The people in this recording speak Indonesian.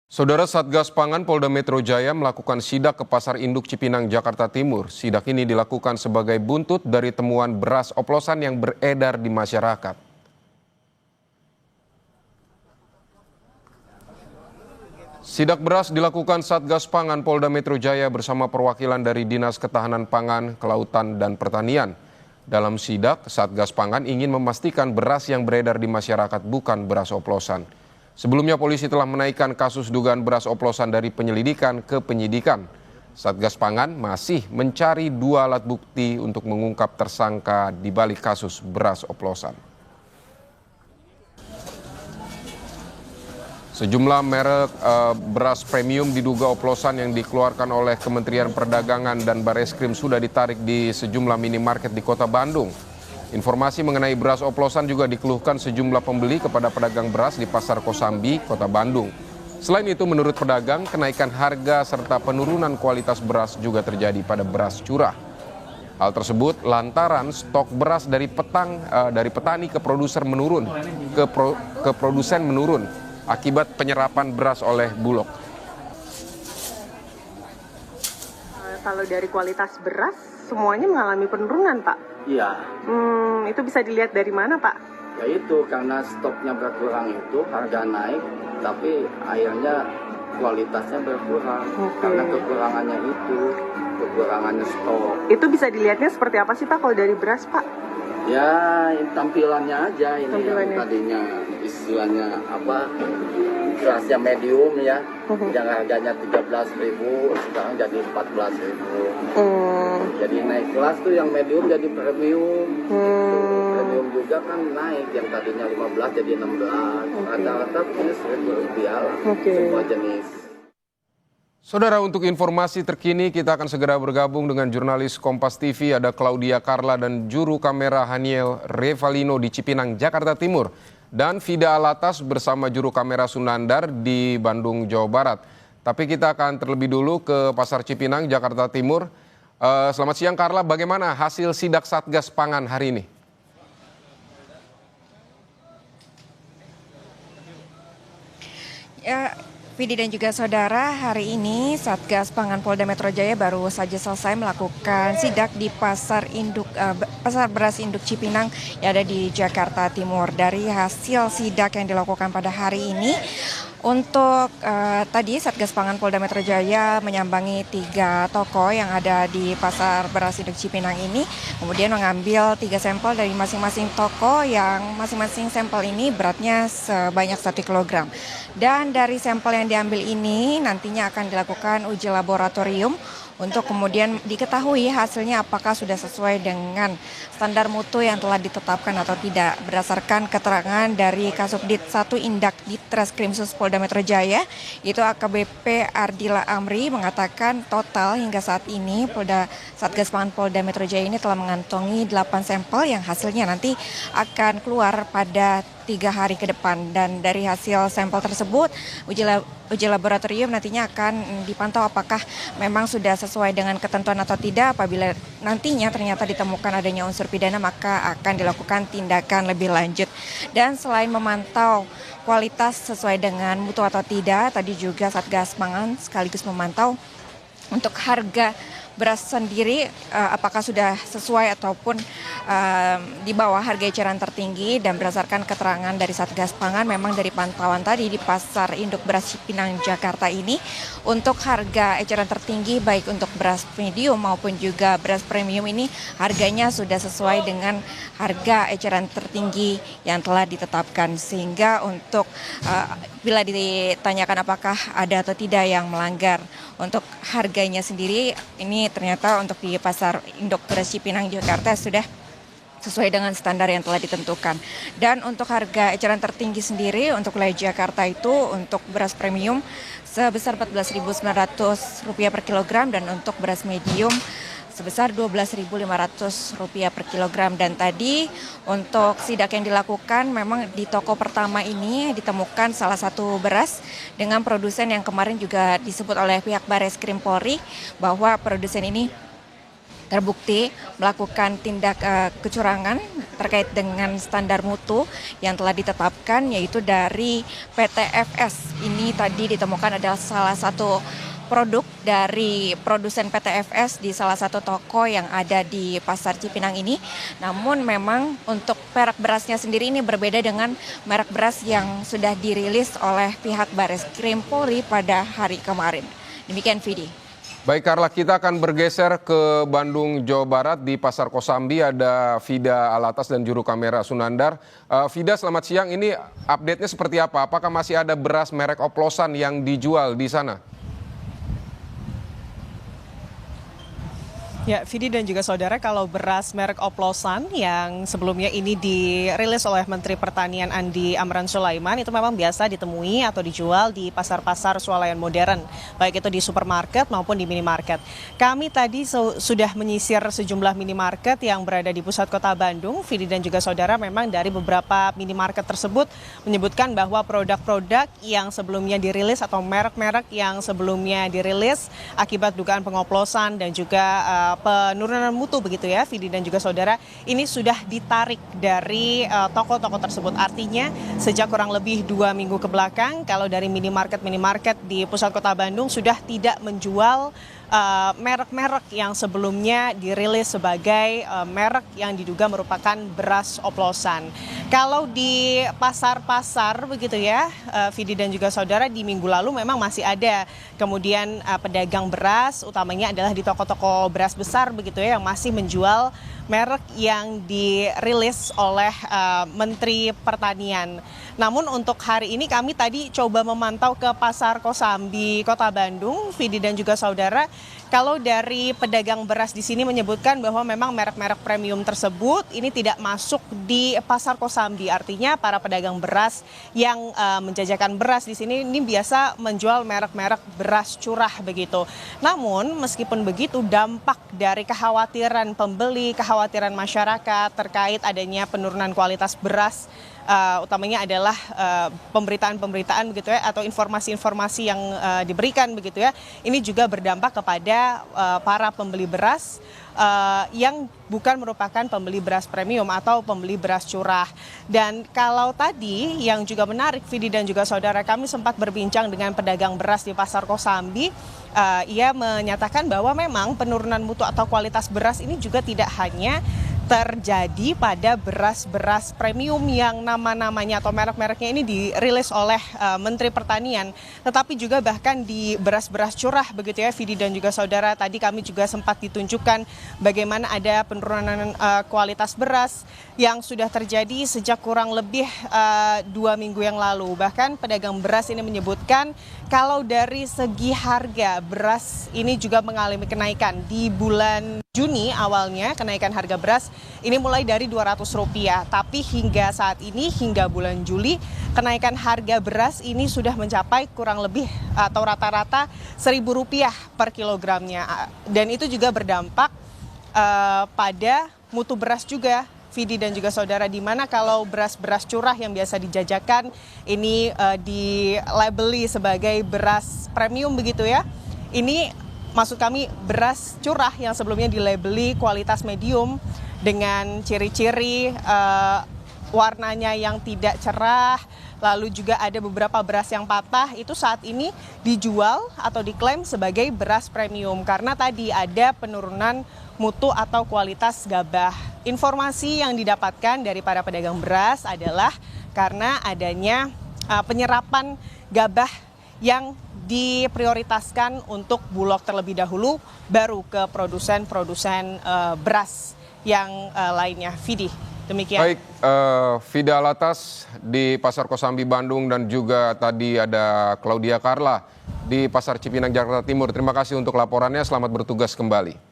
Saudara Satgas Pangan Polda Metro Jaya melakukan sidak ke Pasar Induk Cipinang, Jakarta Timur. Sidak ini dilakukan sebagai buntut dari temuan beras oplosan yang beredar di masyarakat. Sidak beras dilakukan Satgas Pangan Polda Metro Jaya bersama perwakilan dari Dinas Ketahanan Pangan, Kelautan, dan Pertanian. Dalam sidak, Satgas Pangan ingin memastikan beras yang beredar di masyarakat bukan beras oplosan. Sebelumnya polisi telah menaikkan kasus dugaan beras oplosan dari penyelidikan ke penyidikan. Satgas Pangan masih mencari 2 alat bukti untuk mengungkap tersangka di balik kasus beras oplosan. Sejumlah merek beras premium diduga oplosan yang dikeluarkan oleh Kementerian Perdagangan dan Bareskrim sudah ditarik di sejumlah minimarket di Kota Bandung. Informasi mengenai beras oplosan juga dikeluhkan sejumlah pembeli kepada pedagang beras di Pasar Kosambi, Kota Bandung. Selain itu, menurut pedagang, kenaikan harga serta penurunan kualitas beras juga terjadi pada beras curah. Hal tersebut lantaran stok beras dari petani ke produser menurun, ke produsen menurun akibat penyerapan beras oleh Bulog. Kalau dari kualitas beras, semuanya mengalami penurunan, Pak. Iya. Itu bisa dilihat dari mana, Pak? Ya itu karena stoknya berkurang itu harga naik, tapi akhirnya kualitasnya berkurang. Karena kekurangannya stok. Itu bisa dilihatnya seperti apa sih, Pak, kalau dari beras, Pak? Ya tampilannya aja ini Tampilannya. yang tadinya istilahnya apa, berasnya medium ya, yang harganya 13.000 sekarang jadi 14.000. Jadi naik kelas tuh yang medium jadi premium. Premium juga kan naik, yang tadinya 15 jadi 16. Rata-rata punya 1.000 rupiah lah, semua jenis. Saudara, untuk informasi terkini kita akan segera bergabung dengan jurnalis Kompas TV, ada Claudia Carla dan juru kamera Haniel Revalino di Cipinang, Jakarta Timur. Dan Vida Alatas bersama juru kamera Sunandar di Bandung, Jawa Barat. Tapi kita akan terlebih dulu ke Pasar Cipinang, Jakarta Timur. Selamat siang Carla, bagaimana hasil sidak Satgas Pangan hari ini? Ya, Vidi dan juga saudara, hari ini Satgas Pangan Polda Metro Jaya baru saja selesai melakukan sidak di Pasar Beras Induk Cipinang yang ada di Jakarta Timur. Dari hasil sidak yang dilakukan pada hari ini, untuk tadi Satgas Pangan Polda Metro Jaya menyambangi 3 toko yang ada di Pasar Beras Induk Cipinang ini, kemudian mengambil 3 sampel dari masing-masing toko yang masing-masing sampel ini beratnya sebanyak 1 kilogram. Dan dari sampel yang diambil ini nantinya akan dilakukan uji laboratorium untuk kemudian diketahui hasilnya apakah sudah sesuai dengan standar mutu yang telah ditetapkan atau tidak. Berdasarkan keterangan dari Kasubdit 1 Indak Ditreskrimsus Polda Metro Jaya, itu AKBP Ardila Amri mengatakan total hingga saat ini Satgas Pangan Polda Metro Jaya ini telah mengantongi 8 sampel yang hasilnya nanti akan keluar pada 3 hari ke depan. Dan dari hasil sampel tersebut, uji laboratorium nantinya akan dipantau apakah memang sudah sesuai dengan ketentuan atau tidak. Apabila nantinya ternyata ditemukan adanya unsur pidana, maka akan dilakukan tindakan lebih lanjut. Dan selain memantau kualitas sesuai dengan mutu atau tidak, tadi juga Satgas Pangan sekaligus memantau untuk harga beras sendiri apakah sudah sesuai ataupun di bawah harga eceran tertinggi. Dan berdasarkan keterangan dari Satgas Pangan, memang dari pantauan tadi di Pasar Induk Beras Cipinang Jakarta ini, untuk harga eceran tertinggi baik untuk beras medium maupun juga beras premium ini harganya sudah sesuai dengan harga eceran tertinggi yang telah ditetapkan. Sehingga untuk bila ditanyakan apakah ada atau tidak yang melanggar, untuk harganya sendiri ini ternyata untuk di Pasar Induk Beras Cipinang Jakarta sudah sesuai dengan standar yang telah ditentukan. Dan untuk harga eceran tertinggi sendiri untuk wilayah Jakarta itu untuk beras premium sebesar Rp14.900 per kilogram dan untuk beras medium sebesar Rp12.500 per kilogram. Dan tadi untuk sidak yang dilakukan, memang di toko pertama ini ditemukan salah satu beras dengan produsen yang kemarin juga disebut oleh pihak Bareskrim Polri bahwa produsen ini terbukti melakukan tindak kecurangan terkait dengan standar mutu yang telah ditetapkan, yaitu dari PTFS. Ini tadi ditemukan adalah salah satu produk dari produsen PTFS di salah satu toko yang ada di Pasar Cipinang ini. Namun memang untuk merek berasnya sendiri ini berbeda dengan merek beras yang sudah dirilis oleh pihak Bareskrim Polri pada hari kemarin. Demikian Vidi. Baik Carla, kita akan bergeser ke Bandung, Jawa Barat. Di Pasar Kosambi ada Vida Alatas dan juru kamera Sunandar. Vida, selamat siang. Ini update-nya seperti apa? Apakah masih ada beras merek oplosan yang dijual di sana? Ya, Vidi dan juga saudara, kalau beras merek oplosan yang sebelumnya ini dirilis oleh Menteri Pertanian Andi Amran Sulaiman itu memang biasa ditemui atau dijual di pasar-pasar swalayan modern, baik itu di supermarket maupun di minimarket. Kami tadi sudah menyisir sejumlah minimarket yang berada di pusat kota Bandung. Vidi dan juga saudara, memang dari beberapa minimarket tersebut menyebutkan bahwa produk-produk yang sebelumnya dirilis atau merek-merek yang sebelumnya dirilis akibat dugaan pengoplosan dan juga penurunan mutu begitu ya, Vidi dan juga saudara, ini sudah ditarik dari toko-toko tersebut. Artinya sejak kurang lebih 2 minggu ke belakang, kalau dari minimarket di pusat kota Bandung sudah tidak menjual merek-merek yang sebelumnya dirilis sebagai merek yang diduga merupakan beras oplosan. Kalau di pasar-pasar begitu ya, Vidi dan juga saudara, di minggu lalu memang masih ada kemudian pedagang beras, utamanya adalah di toko-toko beras besar begitu ya, yang masih menjual merek yang dirilis oleh Menteri Pertanian. Namun untuk hari ini kami tadi coba memantau ke Pasar Kosambi, Kota Bandung, Vidi dan juga saudara. Kalau dari pedagang beras di sini menyebutkan bahwa memang merek-merek premium tersebut ini tidak masuk di Pasar Kosambi. Artinya para pedagang beras yang menjajakan beras di sini ini biasa menjual merek-merek beras curah begitu. Namun meskipun begitu, dampak dari kekhawatiran pembeli, kekhawatiran masyarakat terkait adanya penurunan kualitas beras, utamanya adalah pemberitaan-pemberitaan begitu ya, atau informasi-informasi yang diberikan begitu ya, ini juga berdampak kepada para pembeli beras yang bukan merupakan pembeli beras premium atau pembeli beras curah. Dan kalau tadi yang juga menarik, Vidi dan juga saudara, kami sempat berbincang dengan pedagang beras di Pasar Kosambi. Ia menyatakan bahwa memang penurunan mutu atau kualitas beras ini juga tidak hanya terjadi pada beras-beras premium yang nama-namanya atau merek-mereknya ini dirilis oleh Menteri Pertanian, tetapi juga bahkan di beras-beras curah begitu ya, Vidi dan juga saudara. Tadi kami juga sempat ditunjukkan bagaimana ada penurunan kualitas beras yang sudah terjadi sejak kurang lebih 2 minggu yang lalu. Bahkan pedagang beras ini menyebutkan kalau dari segi harga beras ini juga mengalami kenaikan. Di bulan Juni awalnya kenaikan harga beras ini mulai dari Rp200, tapi hingga saat ini, hingga bulan Juli, kenaikan harga beras ini sudah mencapai kurang lebih atau rata-rata Rp1.000 per kilogramnya. Dan itu juga berdampak pada mutu beras juga, Vidi dan juga saudara, di mana kalau beras-beras curah yang biasa dijajakan ini dilabeli sebagai beras premium begitu ya. Ini maksud kami beras curah yang sebelumnya dilabeli kualitas medium dengan ciri-ciri warnanya yang tidak cerah, lalu juga ada beberapa beras yang patah, itu saat ini dijual atau diklaim sebagai beras premium karena tadi ada penurunan mutu atau kualitas gabah. Informasi yang didapatkan dari para pedagang beras adalah karena adanya penyerapan gabah yang diprioritaskan untuk Bulog terlebih dahulu, baru ke produsen-produsen beras yang lainnya. Vidi, demikian. Baik, Vida Alatas di Pasar Kosambi Bandung dan juga tadi ada Claudia Carla di Pasar Cipinang Jakarta Timur. Terima kasih untuk laporannya, selamat bertugas kembali.